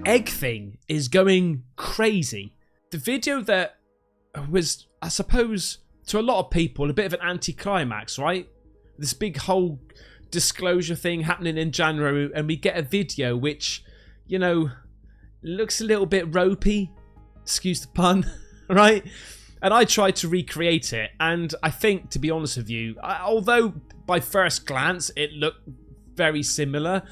egg thing is going crazy. The video that was, I suppose, to a lot of people, a bit of an anticlimax, right? This big whole disclosure thing happening in January, and we get a video which, you know, looks a little bit ropey, excuse the pun, right? And I tried to recreate it, and I think, to be honest with you, although by first glance it looked very similar,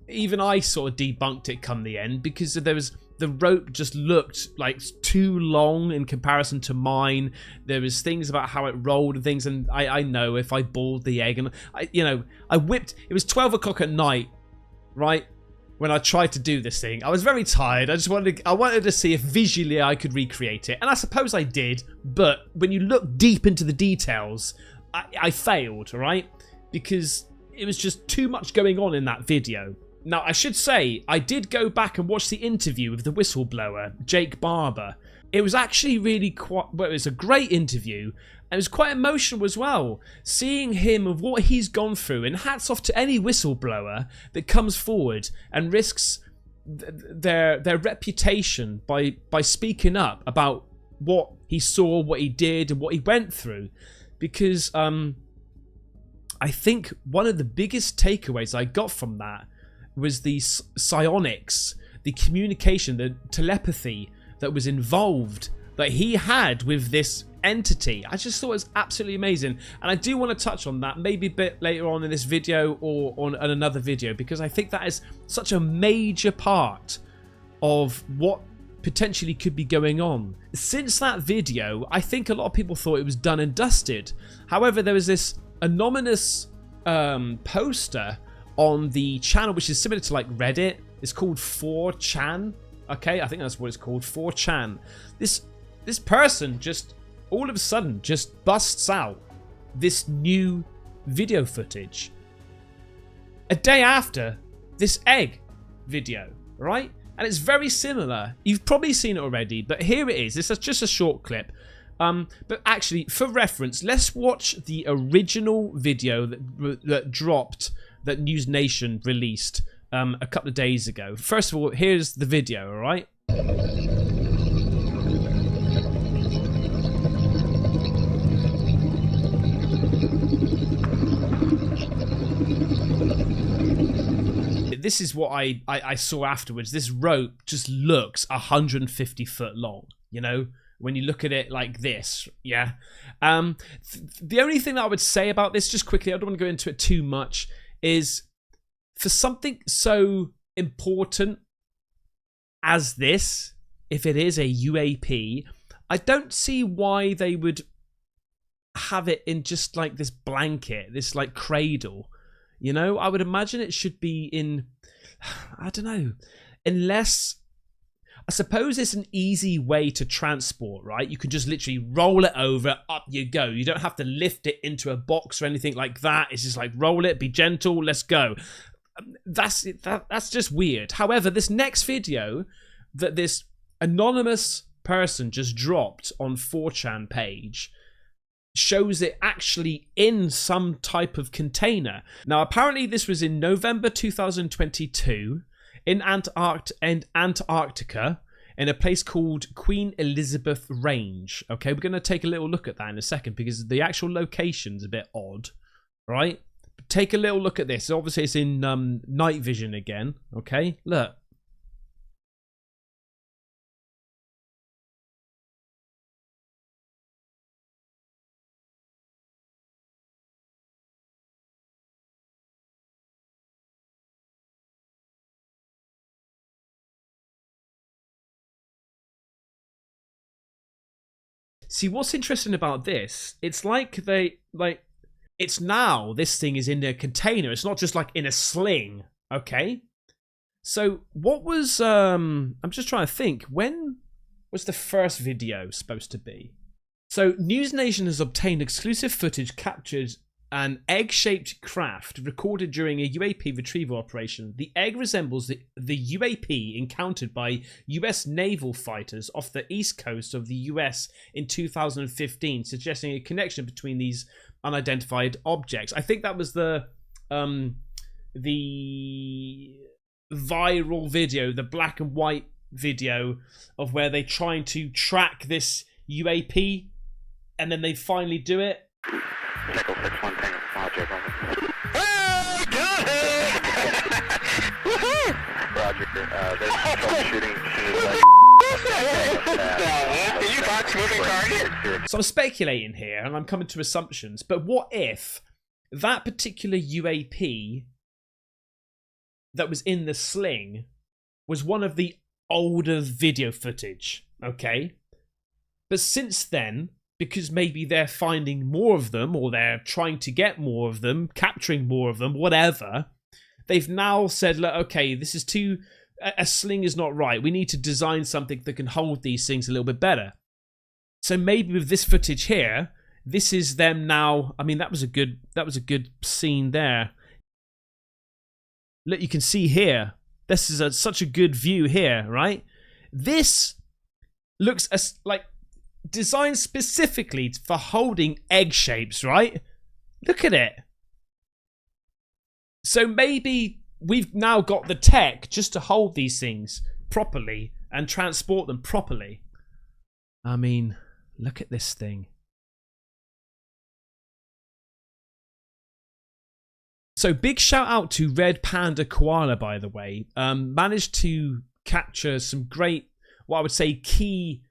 even I sort of debunked it come the end, because there was, the rope just looked like too long in comparison to mine. There was things about how it rolled and things, and I know if I boiled the egg, and I whipped, it was 12 o'clock at night, right, when I tried to do this thing. I was very tired. I wanted to see if visually I could recreate it, and I suppose I did, but when you look deep into the details, I failed, right? Because it was just too much going on in that video. Now, I should say, I did go back and watch the interview with the whistleblower, Jake Barber. It was actually really quite, well, it was a great interview, and it was quite emotional as well, seeing him of what he's gone through, and hats off to any whistleblower that comes forward and risks their reputation by speaking up about what he saw, what he did, and what he went through. Because I think one of the biggest takeaways I got from that was the psionics, the communication, the telepathy that was involved, that he had with this entity. I just thought it was absolutely amazing, and I do want to touch on that maybe a bit later on in this video or on another video, because I think that is such a major part of what potentially could be going on. Since that video, I think a lot of people thought it was done and dusted. However, there was this anonymous poster on the channel, which is similar to like Reddit. It's called 4chan. Okay, I think that's what it's called, 4chan. This person just all of a sudden just busts out this new video footage a day after this egg video, right? And it's very similar. You've probably seen it already, but here it is. This is just a short clip. But actually, for reference, let's watch the original video that dropped, that News Nation released a couple of days ago. First of all, here's the video, all right? This is what I saw afterwards. This rope just looks 150 foot long, you know, when you look at it like this, yeah? The only thing that I would say about this, just quickly, I don't want to go into it too much, is for something so important as this, if it is a UAP, I don't see why they would have it in just like this blanket, this like cradle, you know? I would imagine it should be in, I don't know, unless, I suppose it's an easy way to transport, right? You can just literally roll it over, up you go. You don't have to lift it into a box or anything like that. It's just like, roll it, be gentle, let's go. That's just weird. However, this next video that this anonymous person just dropped on 4chan page shows it actually in some type of container. Now, apparently this was in November 2022 in Antarctica, in a place called Queen Elizabeth Range. Okay, we're going to take a little look at that in a second, because the actual location's a bit odd, right? Take a little look at this. Obviously, it's in night vision again. Okay, look. See, what's interesting about this, it's like it's now, this thing is in a container. It's not just like in a sling, okay? So what was, I'm just trying to think, when was the first video supposed to be? So News Nation has obtained exclusive footage captured an egg-shaped craft recorded during a UAP retrieval operation. The egg resembles the UAP encountered by US naval fighters off the east coast of the US in 2015, suggesting a connection between these unidentified objects. I think that was the viral video, the black and white video of where they're trying to track this UAP, and then they finally do it. Nickel 6-1 Tango, Roger. There's troubleshooting. You box moving target? So I'm speculating here, and I'm coming to assumptions, but what if that particular UAP that was in the sling was one of the older video footage, okay? But since then, because maybe they're finding more of them, or they're trying to get more of them, capturing more of them, whatever, they've now said, look, okay, this is too... a sling is not right. We need to design something that can hold these things a little bit better. So maybe with this footage here, this is them now. I mean, that was a good scene there. Look, you can see here. This is such a good view here, right? This looks like designed specifically for holding egg shapes, right? Look at it. So maybe we've now got the tech just to hold these things properly and transport them properly. I mean, look at this thing. So big shout out to Red Panda Koala, by the way. Managed to capture some great, what I would say, key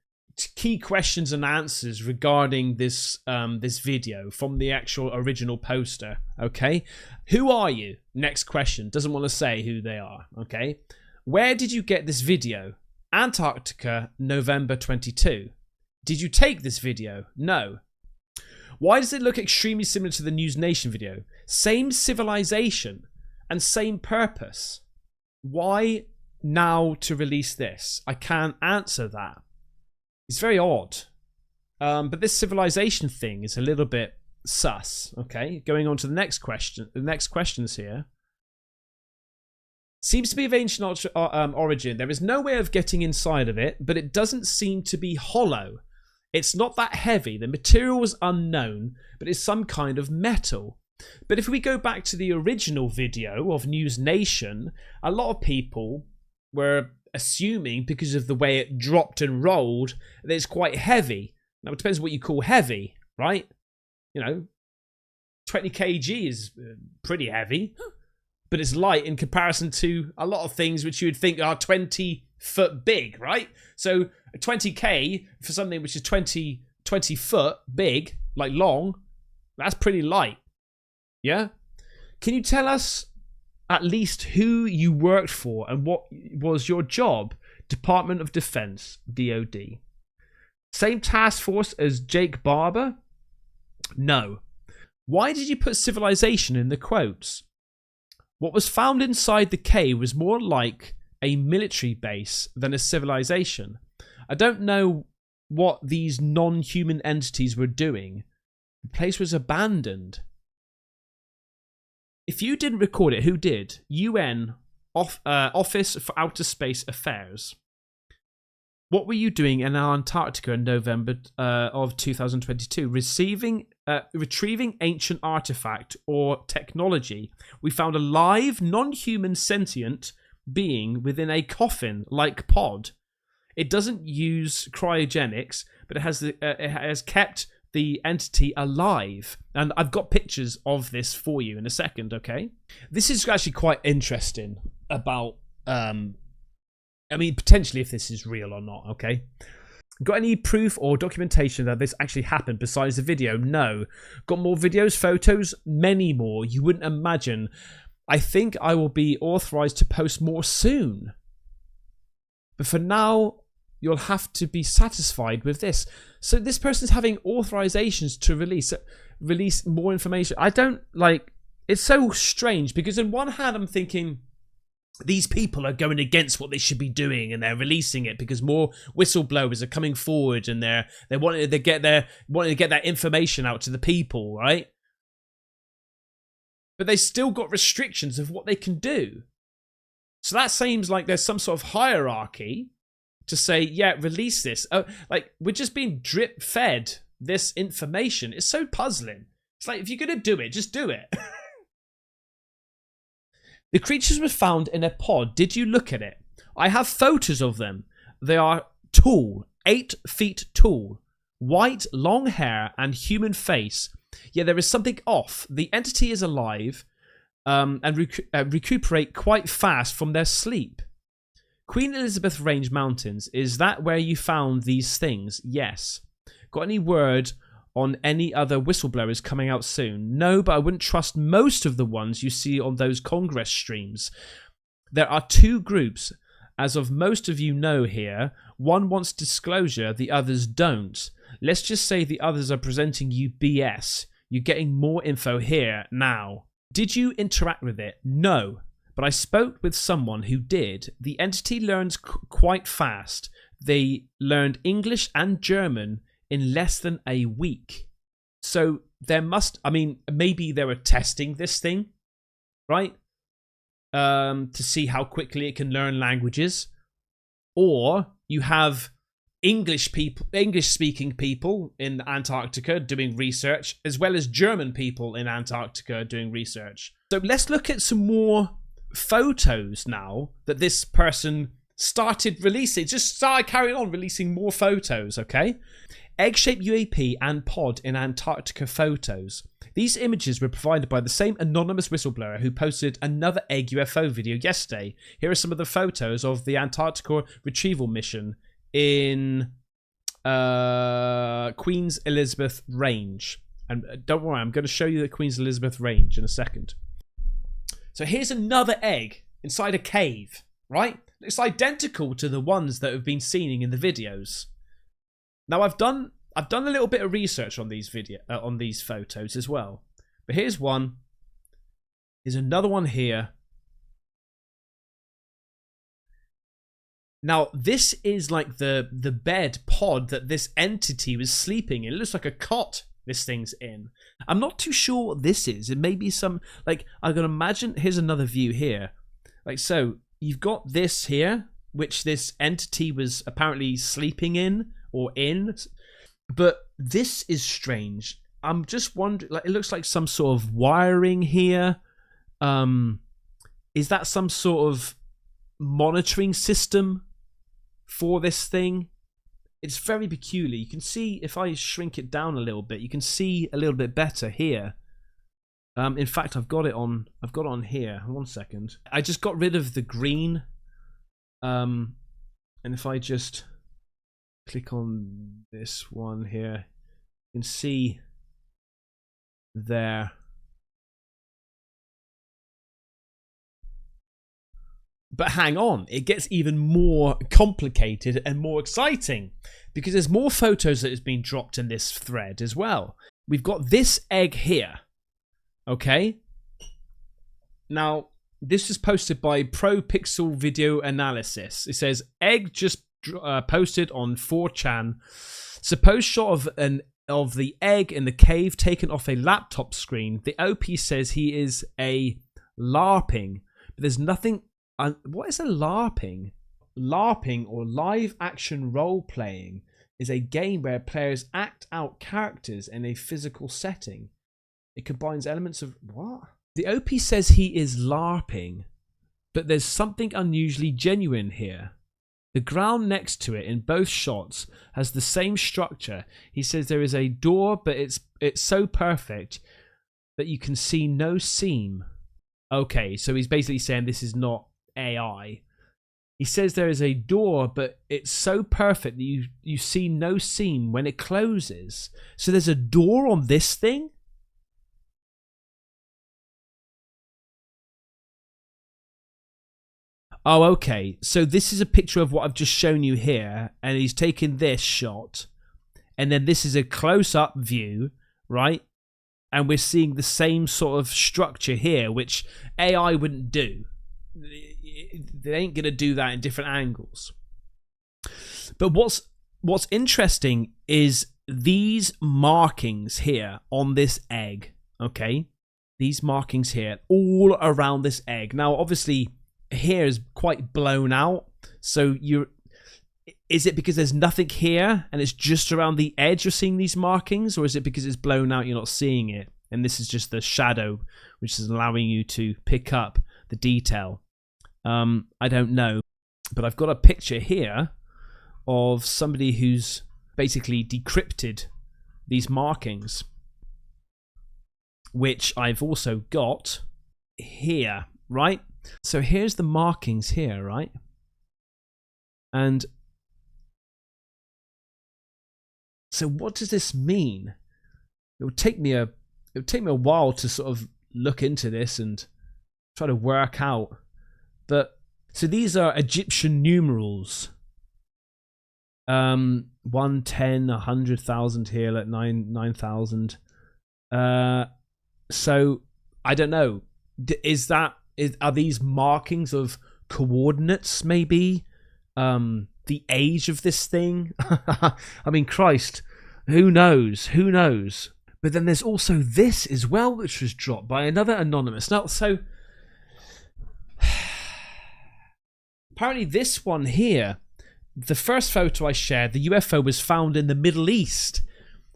questions and answers regarding this this video from the actual original poster. Okay, who are you? Next question. Doesn't want to say who they are. Okay, where did you get this video? Antarctica, November 22. Did you take this video? No. Why does it look extremely similar to the News Nation video? Same civilization and same purpose. Why now to release this? I can't answer that. It's very odd. But this civilization thing is a little bit sus. Okay, going on to the next question. The next questions here. Seems to be of ancient origin. There is no way of getting inside of it, but it doesn't seem to be hollow. It's not that heavy. The material is unknown, but it's some kind of metal. But if we go back to the original video of News Nation, a lot of people were assuming, because of the way it dropped and rolled, that it's quite heavy. Now, it depends what you call heavy, right? You know, 20 kg is pretty heavy, but it's light in comparison to a lot of things which you would think are 20 foot big, right? So 20k for something which is 20 foot big, like long, that's pretty light. Yeah? Can you tell us at least who you worked for and what was your job? Department of Defense, DOD. Same task force as Jake Barber? No. Why did you put civilization in the quotes? What was found inside the cave was more like a military base than a civilization. I don't know what these non-human entities were doing. The place was abandoned. If you didn't record it, who did? UN Office for Outer Space Affairs. What were you doing in Antarctica in November of 2022? Retrieving ancient artifact or technology. We found a live, non-human sentient being within a coffin-like pod. It doesn't use cryogenics, but it has kept the entity alive. And I've got pictures of this for you in a second, okay? This is actually quite interesting about, I mean, potentially if this is real or not, okay? Got any proof or documentation that this actually happened besides the video? No. Got more videos, photos? Many more. You wouldn't imagine. I think I will be authorized to post more soon. But for now, you'll have to be satisfied with this. So this person's having authorizations to release more information. I don't like, it's so strange because on one hand I'm thinking these people are going against what they should be doing and they're releasing it because more whistleblowers are coming forward and they're wanting to get that information out to the people, right? But they still got restrictions of what they can do. So that seems like there's some sort of hierarchy to say, yeah, release this. Like, we're just being drip fed this information. It's so puzzling. It's like, if you're going to do it, just do it. The creatures were found in a pod. Did you look at it? I have photos of them. They are tall, 8 feet tall, white, long hair, and human face. Yeah, there is something off. The entity is alive and recuperate quite fast from their sleep. Queen Elizabeth Range Mountains. Is that where you found these things? Yes. Got any word on any other whistleblowers coming out soon? No, but I wouldn't trust most of the ones you see on those Congress streams. There are 2 groups, as of most of you know here. One wants disclosure, the others don't. Let's just say the others are presenting you BS. You're getting more info here now. Did you interact with it? No. But I spoke with someone who did. The entity learns quite fast. They learned English and German in less than a week. So there must, I mean, maybe they were testing this thing, right? To see how quickly it can learn languages. Or you have English-speaking people in Antarctica doing research, as well as German people in Antarctica doing research. So let's look at some more photos now that this person started releasing. Just started carrying on releasing more photos, okay? Egg-shaped UAP and pod in Antarctica photos. These images were provided by the same anonymous whistleblower who posted another egg UFO video yesterday. Here are some of the photos of the Antarctica retrieval mission in Queen's Elizabeth Range. And don't worry, I'm going to show you the Queen's Elizabeth Range in a second. So here's another egg inside a cave, right? It's identical to the ones that have been seen in the videos. Now I've done a little bit of research on these photos as well. But here's one. Here's another one here. Now this is like the bed pod that this entity was sleeping in. It looks like a cot this thing's in. I'm not too sure what this is. It may be some, like, I can imagine, here's another view here. Like, so you've got this here, which this entity was apparently sleeping in or in. But this is strange. I'm just wondering, like, it looks like some sort of wiring here. Is that some sort of monitoring system for this thing? It's very peculiar. You can see, if I shrink it down a little bit, you can see a little bit better here. In fact, I've got it on here. 1 second. I just got rid of the green. And if I just click on this one here, you can see there. But hang on, it gets even more complicated and more exciting because there's more photos that has been dropped in this thread as well. We've got this egg here, okay? Now, this is posted by Pro Pixel Video Analysis. It says, egg just posted on 4chan. Supposed shot of the egg in the cave taken off a laptop screen. The OP says he is a LARPing, but there's nothing. What is a LARPing? LARPing, or live action role playing, is a game where players act out characters in a physical setting. It combines elements of what? The OP says he is LARPing, but there's something unusually genuine here. The ground next to it in both shots has the same structure. He says there is a door, but it's so perfect that you can see no seam. Okay, so he's basically saying this is not AI. He says there is a door, but it's so perfect that you see no seam when it closes. So there's a door on this thing? Oh, okay. So this is a picture of what I've just shown you here, and he's taken this shot, and then this is a close-up view, right? And we're seeing the same sort of structure here, which AI wouldn't do. They ain't gonna do that in different angles. But what's interesting is these markings here on this egg, okay? These markings here, all around this egg. Now, obviously, here is quite blown out. So is it because there's nothing here and it's just around the edge you're seeing these markings, or is it because it's blown out you're not seeing it and this is just the shadow which is allowing you to pick up the detail. I don't know, but I've got a picture here of somebody who's basically decrypted these markings, which I've also got here, right? So here's the markings here, right? And so what does this mean? It would take me a while to sort of look into this and try to work out. But so these are Egyptian numerals. 1, 10, 100,000 here, like 9,000. So I don't know. Are these markings of coordinates? Maybe the age of this thing. I mean, Christ, who knows? Who knows? But then there's also this as well, which was dropped by another anonymous. Now, so apparently this one here, the first photo I shared, the UFO was found in the Middle East.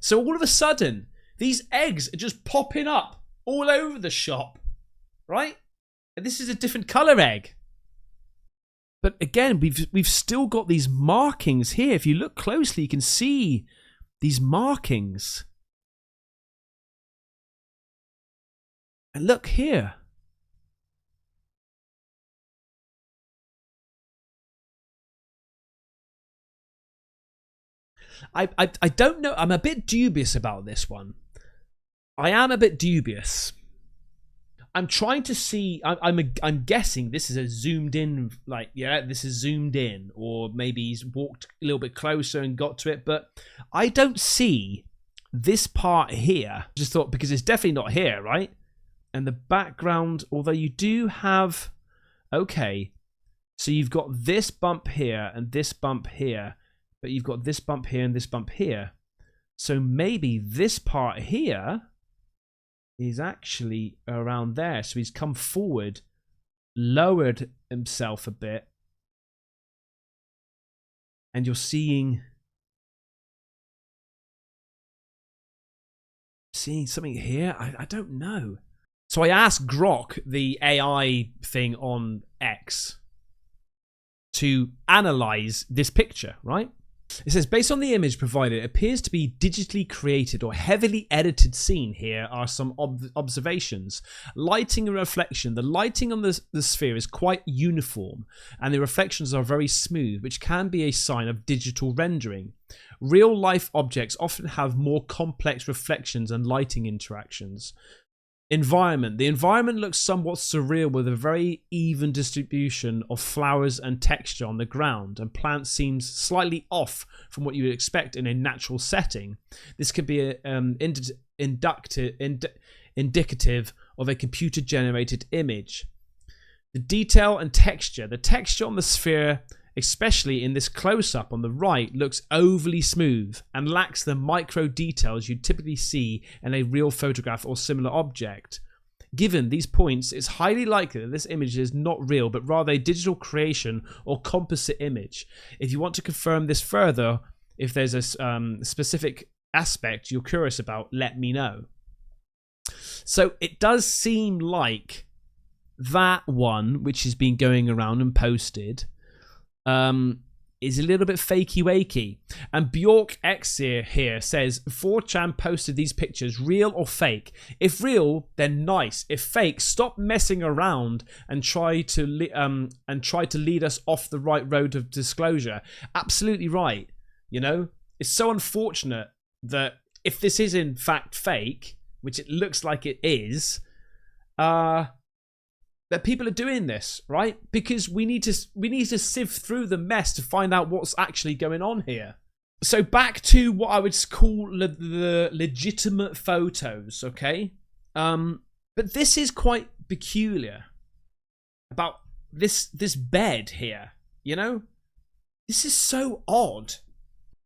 So all of a sudden, these eggs are just popping up all over the shop, right? And this is a different color egg. But again, we've still got these markings here. If you look closely, you can see these markings. And look here. I don't know. I'm a bit dubious about this one. I am a bit dubious. I'm trying to see. I'm guessing this is a zoomed in. Like, yeah, this is zoomed in, or maybe he's walked a little bit closer and got to it. But I don't see this part here. Just thought, because it's definitely not here, right? And the background, although you do have, okay, so you've got this bump here and this bump here. But you've got this bump here and this bump here. So maybe this part here is actually around there. So he's come forward, lowered himself a bit. And you're seeing something here. I don't know. So I asked Grok, the AI thing on X, to analyze this picture, right? It says, based on the image provided, it appears to be digitally created or heavily edited scene. Here are some observations. Lighting and reflection. The lighting on the sphere is quite uniform and the reflections are very smooth, which can be a sign of digital rendering. Real life objects often have more complex reflections and lighting interactions. Environment. The environment looks somewhat surreal with a very even distribution of flowers and texture on the ground, and plants seems slightly off from what you would expect in a natural setting. This could be indicative of a computer-generated image. The detail and texture. The texture on the sphere, especially in this close-up on the right, looks overly smooth and lacks the micro details you'd typically see in a real photograph or similar object. Given these points, it's highly likely that this image is not real, but rather a digital creation or composite image. If you want to confirm this further, if there's a specific aspect you're curious about, let me know. So it does seem like that one, which has been going around and posted, is a little bit fakey wakey. And Bjork X here says 4chan posted these pictures, real or fake? If real, then nice. If fake, stop messing around and try to lead us off the right road of disclosure. Absolutely right. You know, it's so unfortunate that if this is in fact fake, which it looks like it is, that people are doing this, right? Because we need to sift through the mess to find out what's actually going on here. So back to what I would call the legitimate photos, okay? But this is quite peculiar about this bed here, you know? This is so odd.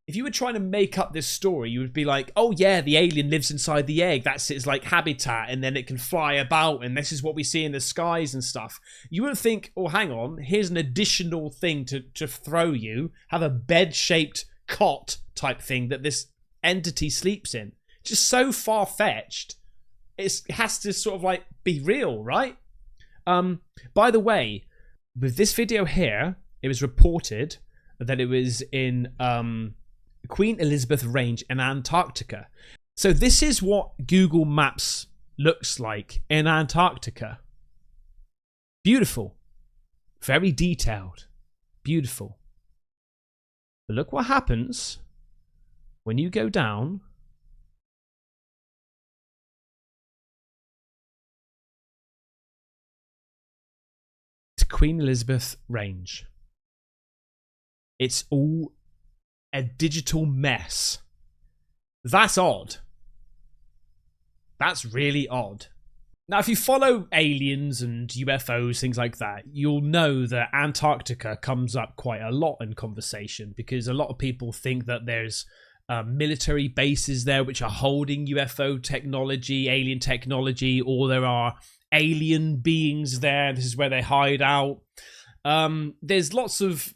If you were trying to make up this story, you would be like, oh yeah, the alien lives inside the egg. That's its like habitat, and then it can fly about, and this is what we see in the skies and stuff. You wouldn't think, oh, hang on, here's an additional thing to throw you. Have a bed-shaped cot type thing that this entity sleeps in. Just so far-fetched. It has to sort of like be real, right? By the way, with this video here, it was reported that it was in Queen Elizabeth Range in Antarctica. So this is what Google Maps looks like in Antarctica. Beautiful. Very detailed. Beautiful. But look what happens when you go down to Queen Elizabeth Range. It's all a digital mess. That's odd. That's really odd. Now, if you follow aliens and UFOs, things like that, you'll know that Antarctica comes up quite a lot in conversation because a lot of people think that there's military bases there which are holding UFO technology, alien technology, or there are alien beings there. This is where they hide out. There's lots of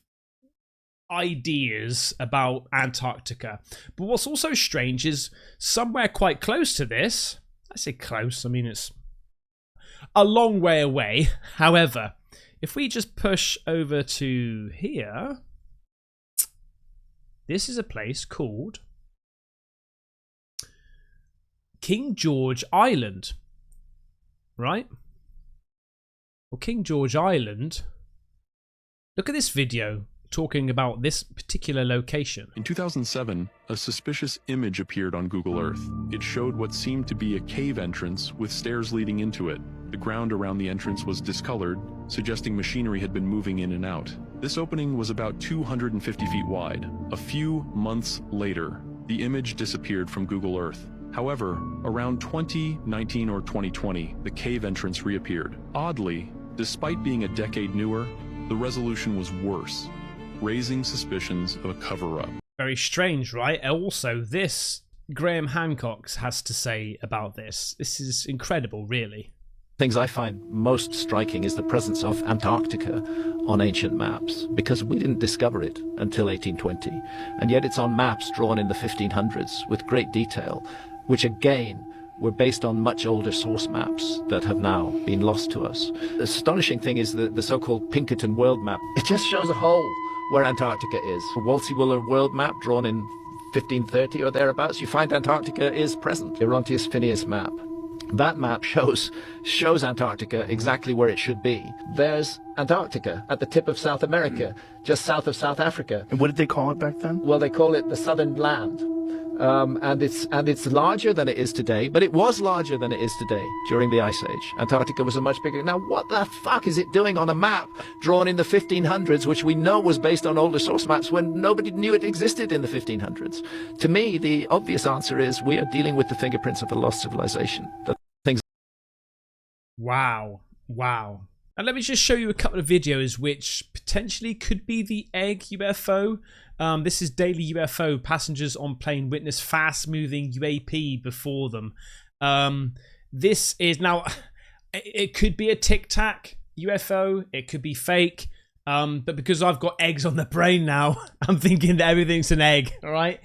ideas about Antarctica. But what's also strange is somewhere quite close to this, I say close, I mean it's a long way away. However, if we just push over to here, this is a place called King George Island, right? Well, King George Island, look at this video talking about this particular location. In 2007, a suspicious image appeared on Google Earth. It showed what seemed to be a cave entrance with stairs leading into it. The ground around the entrance was discolored, suggesting machinery had been moving in and out. This opening was about 250 feet wide. A few months later, the image disappeared from Google Earth. However, around 2019 or 2020, the cave entrance reappeared. Oddly, despite being a decade newer, the resolution was worse, raising suspicions of a cover-up. Very strange, right? Also, this Graham Hancock has to say about this. This is incredible, really. Things I find most striking is the presence of Antarctica on ancient maps, because we didn't discover it until 1820, and yet it's on maps drawn in the 1500s with great detail, which again were based on much older source maps that have now been lost to us. The astonishing thing is the so-called Pinkerton world map. It just shows a hole where Antarctica is. A Wolsey-Wooler world map drawn in 1530 or thereabouts, you find Antarctica is present. Orontius Phineas map. That map shows Antarctica exactly where it should be. There's Antarctica at the tip of South America, just south of South Africa. And what did they call it back then? Well, they call it the Southern Land. And it's larger than it is today, but it was larger than it is today during the Ice Age. Antarctica was a much bigger. Now, what the fuck is it doing on a map drawn in the 1500s, which we know was based on older source maps when nobody knew it existed in the 1500s? To me, the obvious answer is we are dealing with the fingerprints of a lost civilization. Wow. Wow. And let me just show you a couple of videos which potentially could be the egg UFO. This is Daily UFO. Passengers on plane witness fast-moving UAP before them. This is now... It could be a tic-tac UFO. It could be fake. But because I've got eggs on the brain now, I'm thinking that everything's an egg. All right?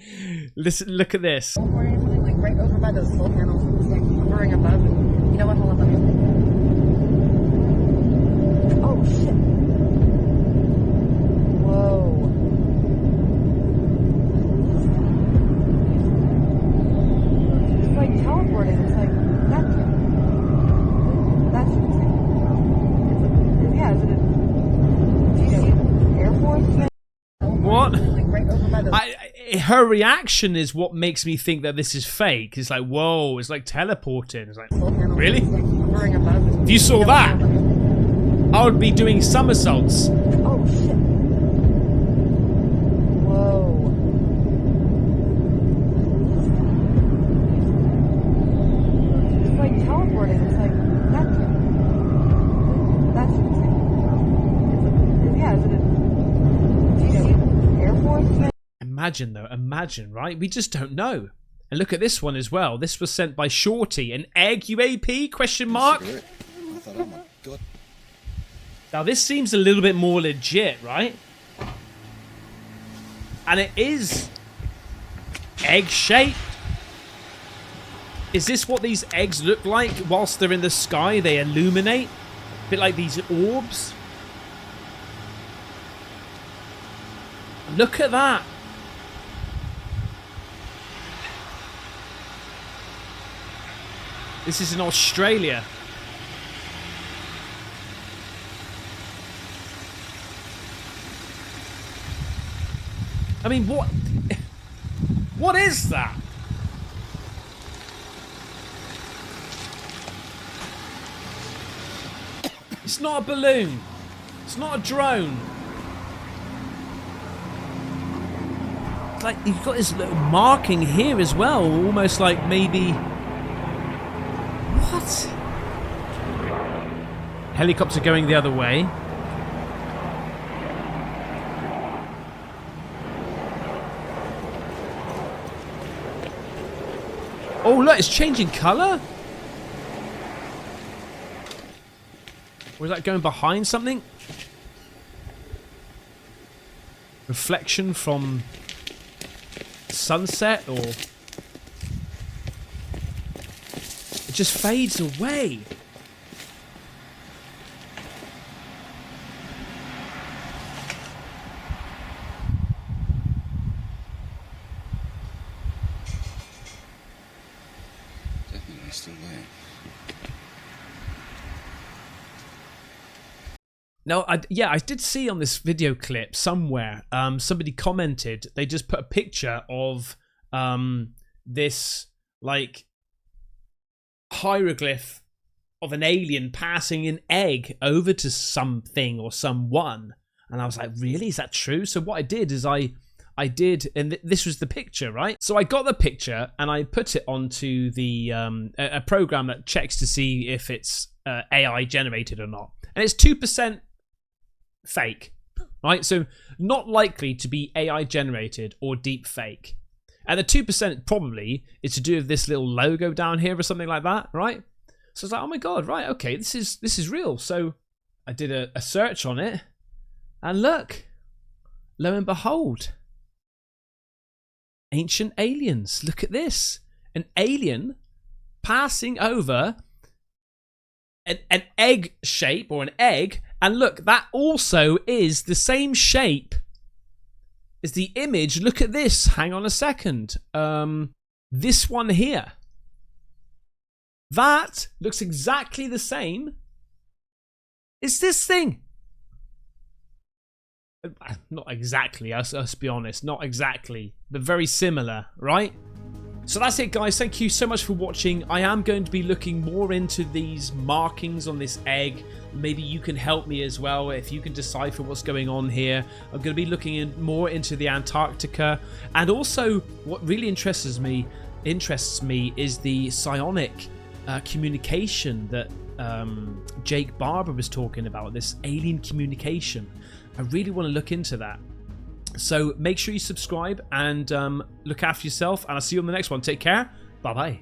Listen, look at this. Like right over by those solar panels. It's like hovering above. You know what? Hold on. Let me... Oh, shit. Whoa. It's like teleporting. It's like, that's yeah, is it a Air Force thing? What? Like right over by those... Her reaction is what makes me think that this is fake. It's like, whoa, it's like teleporting. It's like, really? If you saw that, I would be doing somersaults. Oh, shit. Whoa. It's like teleporting. It's like, that's yeah, is it a Air Force thing? Imagine though, imagine, right? We just don't know. And look at this one as well. This was sent by Shorty. An egg UAP, question mark? I thought, oh my God. Now this seems a little bit more legit, right? And it is egg-shaped. Is this what these eggs look like whilst they're in the sky? They illuminate? A bit like these orbs. Look at that. This is in Australia. I mean, what is that? It's not a balloon. It's not a drone. It's like you've got this little marking here as well, almost like maybe... What? Helicopter going the other way. Oh look, it's changing colour? Or is that going behind something? Reflection from sunset, or... It just fades away. Definitely still there. Now, I did see on this video clip somewhere, somebody commented, they just put a picture of this, like, hieroglyph of an alien passing an egg over to something or someone. And I was like, really? Is that true? So what I did is I did, and this was the picture, right? So I got the picture and I put it onto the a program that checks to see if it's AI generated or not. And it's 2% fake, right? So not likely to be AI generated or deep fake. And the 2% probably is to do with this little logo down here or something like that, right? So I was like, oh my god, right, okay, this is real. So I did a search on it, and look, lo and behold, ancient aliens. Look at this, an alien passing over an egg shape, or an egg, and look, that also is the same shape as the image. Look at this. Hang on a second. This one here. That looks exactly the same as this thing. Not exactly, let's be honest. Not exactly, but very similar, right? So that's it, guys. Thank you so much for watching. I am going to be looking more into these markings on this egg. Maybe you can help me as well if you can decipher what's going on here. I'm going to be looking more into the Antarctica, and also what really interests me is the psionic communication that Jake Barber was talking about. This alien communication. I really want to look into that. So make sure you subscribe and look after yourself, and I'll see you on the next one. Take care. Bye bye.